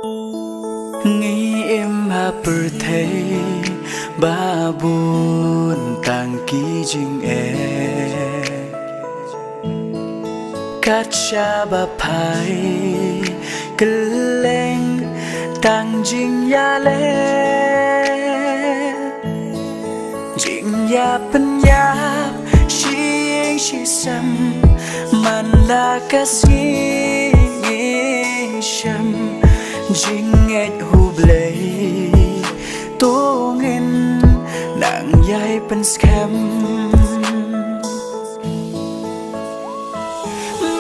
nghĩ em hapur thấy ba buồn tang ký jing e cát cha ba phai keleng tang jing ya le jing ya pen ya shi shi sam man la kasih sham jing et hublei tongin nang yai pen scam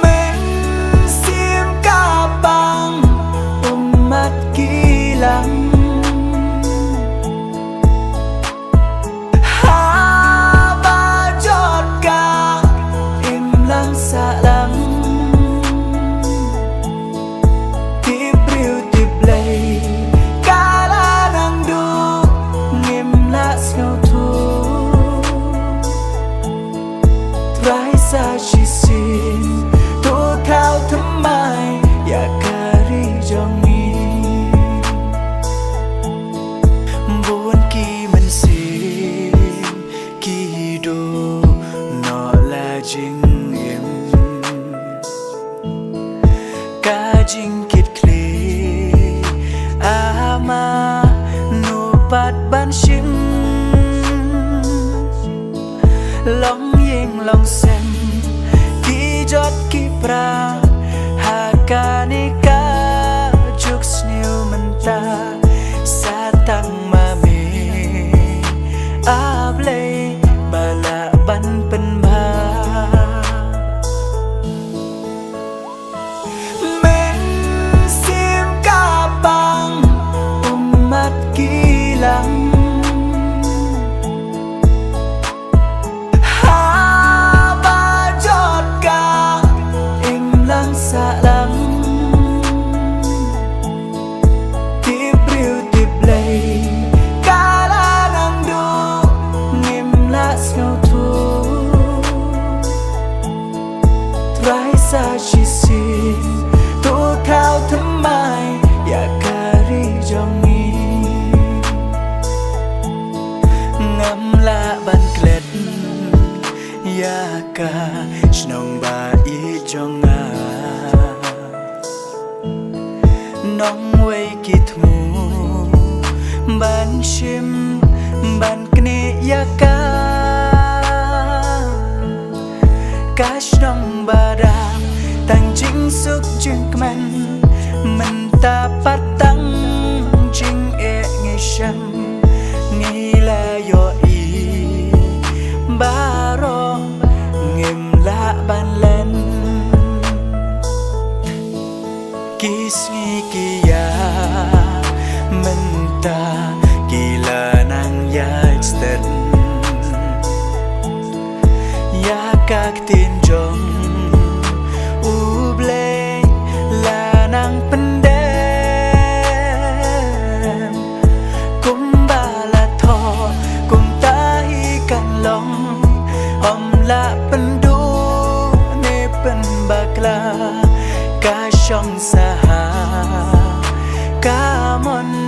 men sim ka bang umat kilang ha ba jot ka im lang sa lang sa chỉ xin tô thao thấm mai ya kari jong ni buồn kỳ mình xin kỳ đô nó là chính em cả chính kết kli ama nụ bát ban chim lòng yên lòng xem jot kipra hakanika juk sniu menta satang mami ablei bala ban pen ba men sim ka bang umat kilang sa lang tiếp riu tiếp lây cả là năng đô nghiêm lá sầu thu trái xa chỉ xin tô thao thấm mai ya kari jong ni ngắm lá ban klet ya ka snong ba i jong nong way kitmu ban shim ban kne yaka kash nong bada tang jing suk jing kman man ta patang jing e nge sham ngi la yo i baro ngem la ban len kisni kia menta kila nang yajsten ya kak tin jong uble la nang pendem kumbala tho kum tahi kan long om la pendu ne pen bakla ka shong sa ha ka mon